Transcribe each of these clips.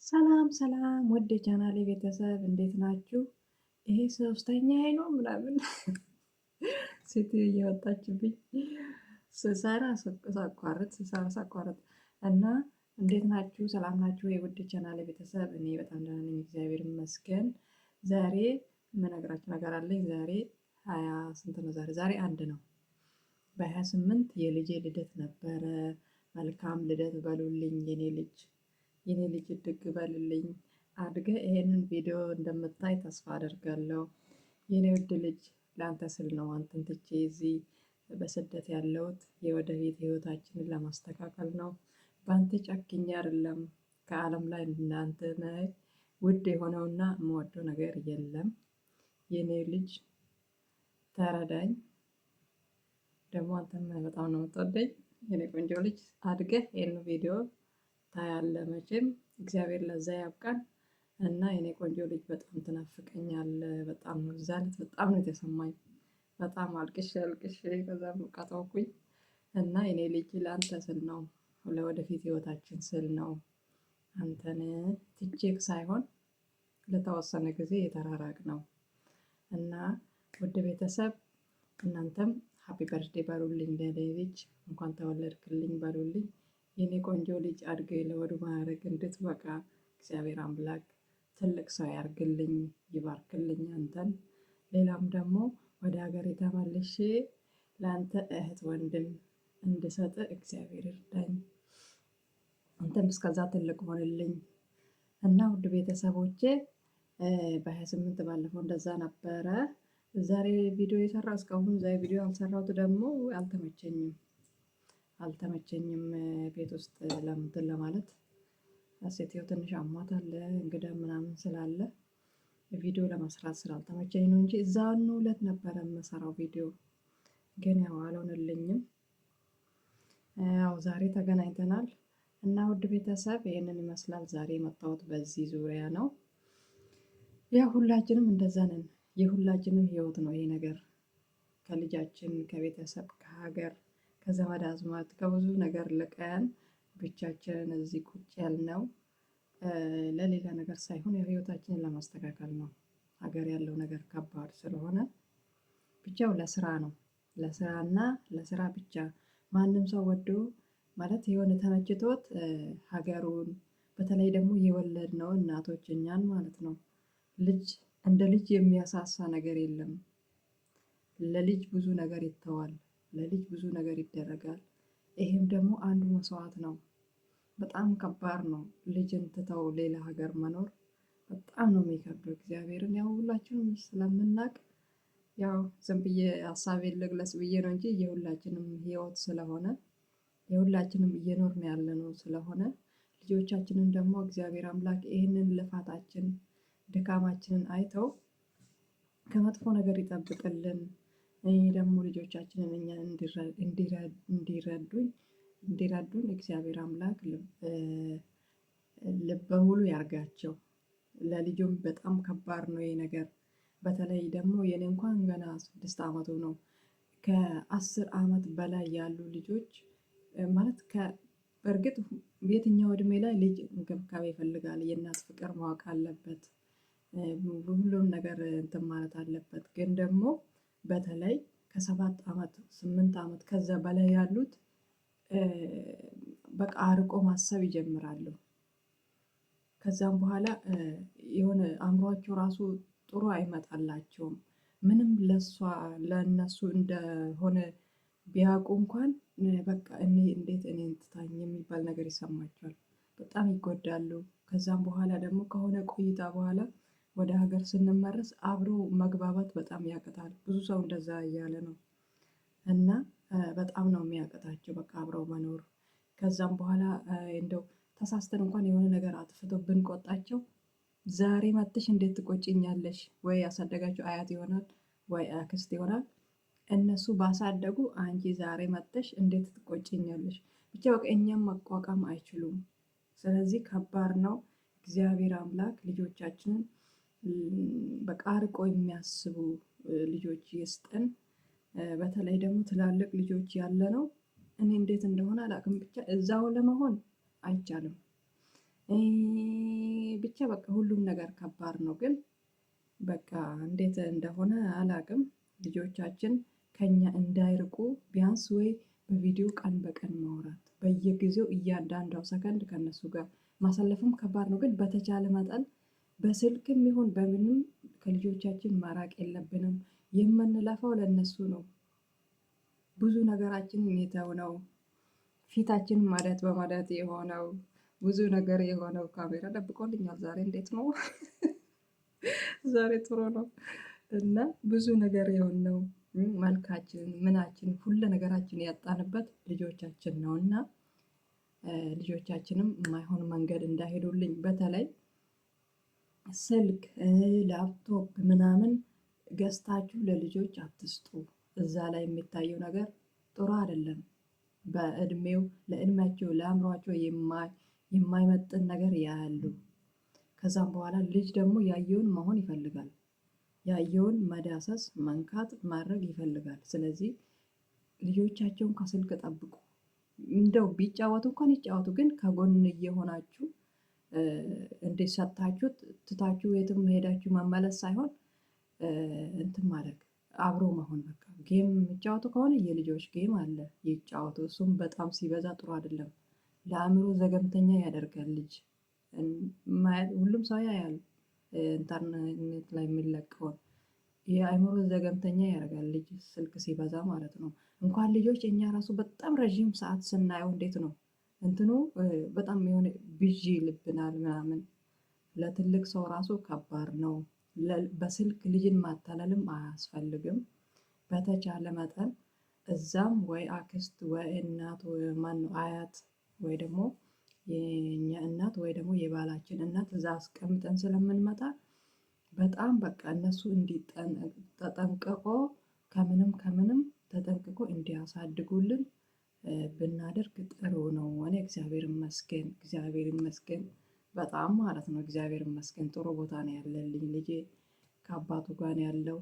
ሰላም ሰላም ውድ የቻናሌ ቤተሰብ እንዴት ናችሁ? ይሄ ሶስተኛዬ ነው ምናምን ሴትዮ እየወጣችብኝ ስሰራ ሳቋርጥ እና እንዴት ናችሁ? ሰላም ናችሁ? የውድ ቻናሌ ቤተሰብ እኔ በጣም ደህና ነኝ፣ እግዚአብሔር ይመስገን። ዛሬ የምነግራችሁ ነገር አለኝ። ዛሬ ሀያ ስንት ነው? ዛሬ አንድ ነው። በ28 የልጄ ልደት ነበረ። መልካም ልደት በሉልኝ የኔ ልጅ እድግ በልልኝ። አድገ ይሄንን ቪዲዮ እንደምታይ ተስፋ አደርጋለሁ። የኔ ውድ ልጅ ለአንተ ስል ነው አንተን ትቼ እዚህ በስደት ያለሁት። የወደፊት ህይወታችንን ለማስተካከል ነው። በአንተ ጨክኜ አይደለም። ከዓለም ላይ እናንተ ውድ የሆነውና የምወደው ነገር የለም። የኔ ልጅ ተረዳኝ። ደግሞ አንተም በጣም ነው የምትወደኝ የኔ ቆንጆ ልጅ። አድገህ ይህን ቪዲዮ ታያለህ መቼም። እግዚአብሔር ለዛ ያብቃን። እና የኔ ቆንጆ ልጅ በጣም ትናፍቀኛለህ። በጣም ነው እዛ ዕለት በጣም ነው የተሰማኝ። በጣም አልቅሼ ከዛም በቃ ተውኩኝ። እና የኔ ልጅ ለአንተ ስል ነው፣ ለወደፊት ህይወታችን ስል ነው አንተን ትቼክ ሳይሆን ለተወሰነ ጊዜ የተራራቅ ነው። እና ውድ ቤተሰብ እናንተም ሀፒ በርዝዴ በሉልኝ ለኔ ልጅ፣ እንኳን ተወለድክልኝ በሉልኝ። የኔ ቆንጆ ልጅ አድገ ለወዱ ማዕረግ እንድትበቃ እግዚአብሔር አምላክ ትልቅ ሰው ያርግልኝ፣ ይባርክልኝ አንተን። ሌላም ደግሞ ወደ ሀገሬ ተመልሼ ለአንተ እህት ወንድም እንድሰጥ እግዚአብሔር ይርዳኝ። አንተም እስከዛ ትልቅ ሆንልኝ። እና ውድ ቤተሰቦቼ በ28 ባለፈው እንደዛ ነበረ። ዛሬ ቪዲዮ የሰራው እስካሁን ዛሬ ቪዲዮ ያልሰራሁት ደግሞ አልተመቸኝም ቤት ውስጥ ለምንትን ለማለት ሴትዮ ትንሽ አሟታል፣ እንግዳ ምናምን ስላለ ቪዲዮ ለመስራት ስላልተመቸኝ ነው እንጂ እዛኑ ዕለት ነበረ የምሰራው ቪዲዮ፣ ግን ያው አልሆነልኝም። ያው ዛሬ ተገናኝተናል እና ውድ ቤተሰብ ይህንን ይመስላል። ዛሬ የመጣሁት በዚህ ዙሪያ ነው። ያው ሁላችንም እንደዛ ነን። የሁላችንም ህይወት ነው ይሄ ነገር። ከልጃችን፣ ከቤተሰብ፣ ከሀገር፣ ከዘመድ አዝማድ፣ ከብዙ ነገር ልቀን ብቻችንን እዚህ ቁጭ ያልነው ለሌላ ነገር ሳይሆን ህይወታችንን ለማስተካከል ነው። ሀገር ያለው ነገር ከባድ ስለሆነ ብቻው ለስራ ነው። ለስራና ለስራ ብቻ ማንም ሰው ወዶ ማለት የሆነ ተመችቶት ሀገሩን፣ በተለይ ደግሞ የወለድነው እናቶች እኛን ማለት ነው፣ ልጅ እንደ ልጅ የሚያሳሳ ነገር የለም። ለልጅ ብዙ ነገር ይተዋል፣ ለልጅ ብዙ ነገር ይደረጋል። ይሄም ደግሞ አንዱ መስዋዕት ነው። በጣም ከባድ ነው። ልጅን ትተው ሌላ ሀገር መኖር በጣም ነው የሚከብደው። እግዚአብሔርን ያው ሁላችንም ስለምናውቅ ያው ዝም ብዬ ሀሳቤን ልግለጽ ብዬ ነው እንጂ የሁላችንም ህይወት ስለሆነ የሁላችንም እየኖርን ያለነው ስለሆነ ልጆቻችንን ደግሞ እግዚአብሔር አምላክ ይህንን ልፋታችን ድካማችንን አይተው ከመጥፎ ነገር ይጠብቅልን። ደግሞ ልጆቻችንን እኛን እንዲረዱን እግዚአብሔር አምላክ ልበ ሙሉ ያርጋቸው። ለልጁም በጣም ከባድ ነው ይሄ ነገር። በተለይ ደግሞ የኔ እንኳን ገና 6 ዓመቱ ነው። ከ10 ዓመት በላይ ያሉ ልጆች ማለት በእርግጥ የትኛው እድሜ ላይ ልጅ እንክብካቤ ይፈልጋል፣ የእናት ፍቅር ማወቅ አለበት፣ ሁሉም ነገር እንትን ማለት አለበት። ግን ደግሞ በተለይ ከ7 ዓመት 8 ዓመት ከዛ በላይ ያሉት በቃ አርቆ ማሰብ ይጀምራሉ። ከዛም በኋላ የሆነ አእምሯቸው ራሱ ጥሩ አይመጣላቸውም። ምንም ለእነሱ እንደሆነ ቢያውቁ እንኳን በቃ እንዴት እኔን ትታኝ የሚባል ነገር ይሰማቸዋል። በጣም ይጎዳሉ። ከዛም በኋላ ደግሞ ከሆነ ቆይታ በኋላ ወደ ሀገር ስንመረስ አብሮ መግባባት በጣም ያቅታል። ብዙ ሰው እንደዛ እያለ ነው። እና በጣም ነው የሚያቅታቸው በቃ አብረው መኖር። ከዛም በኋላ እንደው ተሳስተን እንኳን የሆነ ነገር አጥፍተው ብንቆጣቸው ዛሬ መጥተሽ እንዴት ትቆጪኛለሽ? ወይ ያሳደጋቸው አያት ይሆናል ወይ አክስት ይሆናል። እነሱ ባሳደጉ አንቺ ዛሬ መጥተሽ እንዴት ትቆጪኛለሽ? ብቻ በቃ እኛም መቋቋም አይችሉም። ስለዚህ ከባድ ነው። እግዚአብሔር አምላክ ልጆቻችንን በቃ አርቆ የሚያስቡ ልጆች ይስጠን። በተለይ ደግሞ ትላልቅ ልጆች ያለነው እኔ እንዴት እንደሆነ አላውቅም፣ ብቻ እዛው ለመሆን አይቻልም። ብቻ በቃ ሁሉም ነገር ከባድ ነው። ግን በቃ እንዴት እንደሆነ አላቅም። ልጆቻችን ከኛ እንዳይርቁ ቢያንስ ወይ በቪዲዮ ቀን በቀን ማውራት በየጊዜው እያንዳንዷ ሰከንድ ከነሱ ጋር ማሳለፍም ከባድ ነው። ግን በተቻለ መጠን በስልክም ይሁን በምንም ከልጆቻችን ማራቅ የለብንም። የምንለፋው ለነሱ ነው። ብዙ ነገራችንን የተውነው ፊታችን ማዳት በማዳት የሆነው ብዙ ነገር የሆነው ካሜራ ደብቆልኛል። ዛሬ እንዴት ነው? ዛሬ ጥሩ ነው። እና ብዙ ነገር የሆነው መልካችን ምናችን ሁሉ ነገራችን ያጣንበት ልጆቻችን ነው። እና ልጆቻችንም የማይሆን መንገድ እንዳይሄዱልኝ በተለይ ስልክ ላፕቶፕ ምናምን ገዝታችሁ ለልጆች አትስጡ። እዛ ላይ የሚታየው ነገር ጥሩ አይደለም። በእድሜው ለእድሜያቸው ለአእምሯቸው የማይመጥን ነገር ያያሉ። ከዛም በኋላ ልጅ ደግሞ ያየውን መሆን ይፈልጋል። ያየውን መዳሰስ መንካት ማድረግ ይፈልጋል። ስለዚህ ልጆቻቸውን ከስልክ ጠብቁ። እንደው ቢጫወቱ እንኳን ይጫወቱ፣ ግን ከጎን እየሆናችሁ እንዴት ሰጥታችሁ ትታችሁ የትም ሄዳችሁ መመለስ ሳይሆን እንትን ማድረግ አብሮ መሆን። በቃ ጌም የሚጫወቱ ከሆነ የልጆች ጌም አለ ይጫወቱ። እሱም በጣም ሲበዛ ጥሩ አይደለም። ለአእምሮ ዘገምተኛ ያደርጋል። ልጅ ሁሉም ሰው ያያል ኢንተርኔት ላይ የሚለቀውን የአእምሮ ዘገምተኛ ያደርጋል ልጅ ስልክ ሲበዛ ማለት ነው። እንኳን ልጆች እኛ ራሱ በጣም ረዥም ሰዓት ስናየው እንዴት ነው እንትኑ በጣም የሆነ ብዥ ይልብናል ምናምን። ለትልቅ ሰው ራሱ ከባድ ነው። በስልክ ልጅን ማታለልም አያስፈልግም። በተቻለ መጠን እዛም ወይ አክስት ወይ እናት ወይ ማነው አያት ወይ ደግሞ የኛ እናት ወይ ደግሞ የባላችን እናት እዛ አስቀምጠን ስለምንመጣ በጣም በቃ እነሱ ተጠንቅቆ ከምንም ተጠንቅቆ እንዲያሳድጉልን ብናደርግ ጥሩ ነው። እኔ እግዚአብሔር ይመስገን በጣም ማለት ነው። እግዚአብሔር ይመስገን ጥሩ ቦታ ነው ያለልኝ ልጄ። ከአባቱ ጋር ነው ያለው፣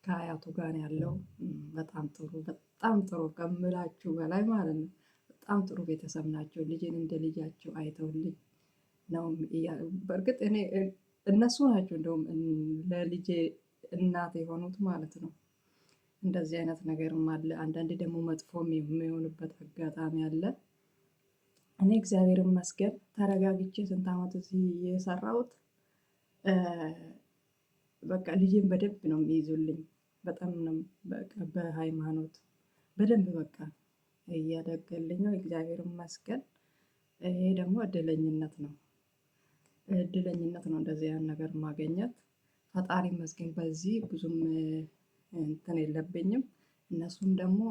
ከአያቱ ጋር ነው ያለው። በጣም ጥሩ ከምላችሁ በላይ ማለት ነው። በጣም ጥሩ ቤተሰብ ናቸው። ልጄን እንደ ልጃቸው አይተውልኝ ነው። በእርግጥ እነሱ ናቸው እንደውም ለልጄ እናት የሆኑት ማለት ነው። እንደዚህ አይነት ነገርም አለ። አንዳንዴ ደግሞ መጥፎም የሚሆንበት አጋጣሚ አለ። እኔ እግዚአብሔር ይመስገን ተረጋግቼ ስንት ዓመት እዚህ የሰራሁት በቃ ልጄን በደንብ ነው የሚይዙልኝ። በጣም ነው በቃ በሃይማኖት በደንብ በቃ እያደገልኝ ነው። እግዚአብሔር ይመስገን። ይሄ ደግሞ እድለኝነት ነው። እድለኝነት ነው እንደዚህ ያን ነገር ማገኘት። ፈጣሪ ይመስገን በዚህ ብዙም እንትን የለብኝም። እነሱም ደግሞ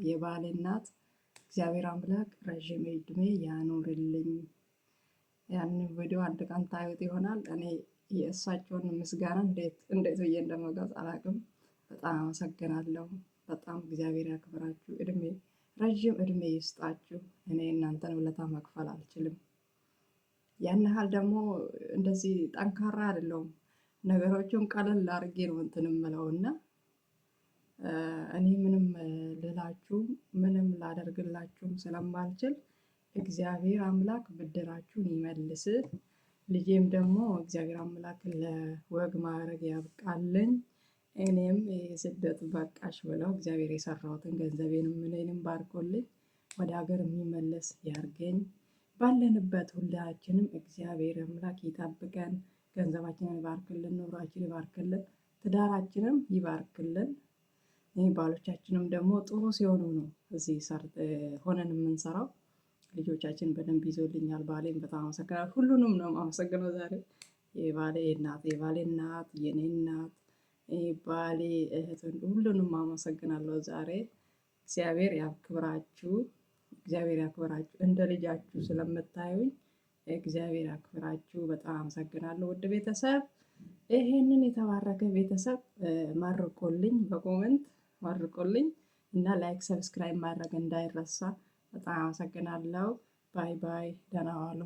የባሌ እናት እግዚአብሔር አምላክ ረዥም እድሜ ያኖርልኝ። ያንን ቪዲዮ አንድ ቀን ታዩት ይሆናል። እኔ የእሳቸውን ምስጋና እንዴት ብዬ እንደመግለጽ አላውቅም። በጣም አመሰግናለሁ። በጣም እግዚአብሔር ያክብራችሁ፣ ረዥም እድሜ ይስጣችሁ። እኔ እናንተን ውለታ መክፈል አልችልም። ያን ያህል ደግሞ እንደዚህ ጠንካራ አይደለሁም። ነገሮችን ቀለል አድርጌ ነው እንትን የምለው እና እኔ ምንም ልላችሁም ምንም ላደርግላችሁም ስለማልችል እግዚአብሔር አምላክ ብድራችሁን ይመልስ። ልጄም ደግሞ እግዚአብሔር አምላክ ለወግ ማዕረግ ያብቃልኝ። እኔም የስደት በቃሽ ብለው እግዚአብሔር የሰራሁትን ገንዘቤንም እኔንም ባርኮልኝ ወደ ሀገር የሚመለስ ያርገኝ። ባለንበት ሁላችንም እግዚአብሔር አምላክ ይጠብቀን። ገንዘባችንን ይባርክልን፣ ኑሯችን ይባርክልን፣ ትዳራችንም ይባርክልን። ባሎቻችንም ደግሞ ጥሩ ሲሆኑ ነው እዚህ ሆነን የምንሰራው። ልጆቻችን በደንብ ይዞልኛል። ባሌን በጣም አመሰግናለሁ። ሁሉንም ነው የማመሰግነው ዛሬ። የባሌ እናት፣ የኔ እናት፣ ባሌ እህት፣ ሁሉንም አመሰግናለሁ ዛሬ። እግዚአብሔር ያክብራችሁ፣ እግዚአብሔር ያክብራችሁ። እንደ ልጃችሁ ስለምታዩኝ እግዚአብሔር ያክብራችሁ። በጣም አመሰግናለሁ ውድ ቤተሰብ። ይሄንን የተባረከ ቤተሰብ መርቆልኝ፣ በኮመንት መርቆልኝ እና ላይክ ሰብስክራይብ ማድረግ እንዳይረሳ። በጣም አመሰግናለሁ። ባይ ባይ። ደህና ዋሉ።